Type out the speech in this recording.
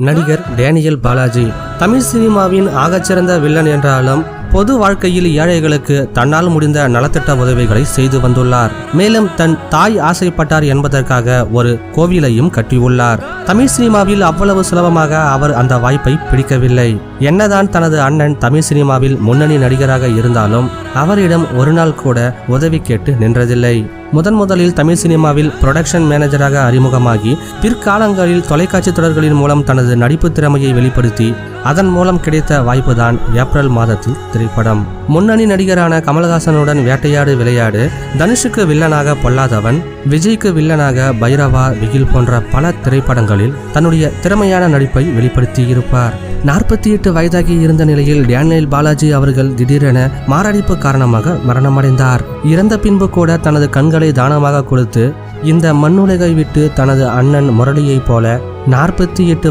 நடிகர் டேனியல் பாலாஜி. தமிழ் சினிமாவின் ஆகச்சிறந்த வில்லன் என்றாலும் பொது வாழ்க்கையில் ஏழைகளுக்கு தன்னால் முடிந்த நலத்திட்ட உதவிகளை செய்து வந்துள்ளார். மேலும் தன் தாய் ஆசைப்பட்டார் என்பதற்காக ஒரு கோவிலையும் கட்டியுள்ளார். தமிழ் சினிமாவில் அவ்வளவு சுலபமாக அவர் அந்த வாய்ப்பை பிடிக்கவில்லை. என்னதான் தனது அண்ணன் தமிழ் சினிமாவில் முன்னணி நடிகராக இருந்தாலும் அவரிடம் ஒரு நாள் கூட உதவி கேட்டு நின்றதில்லை. முதலில் தமிழ் சினிமாவில் புரொடக்ஷன் மேனேஜராக அறிமுகமாகி பிற்காலங்களில் தொலைக்காட்சி தொடர்களின் மூலம் தனது நடிப்பு திறமையை வெளிப்படுத்தி அதன் மூலம் கிடைத்த வாய்ப்புதான் ஏப்ரல் மாதத்தில் திரைப்படம். முன்னணி நடிகரான கமல்ஹாசனுடன் வேட்டையாடு விளையாடு, தனுஷுக்கு வில்லனாக பொல்லாதவன், விஜய்க்கு வில்லனாக பைரவா, பிகில் போன்ற பல திரைப்படங்களில் தன்னுடைய திறமையான நடிப்பை வெளிப்படுத்தி இருப்பார். 48 வயதாகி இருந்த நிலையில் டேனியல் பாலாஜி அவர்கள் திடீரென மாரடைப்பு காரணமாக மரணமடைந்தார். இறந்த பின்பு கூட தனது கண்களை தானமாக கொடுத்து இந்த மண்ணுலகை விட்டு தனது அண்ணன் முரளியைப் போல 48 வயது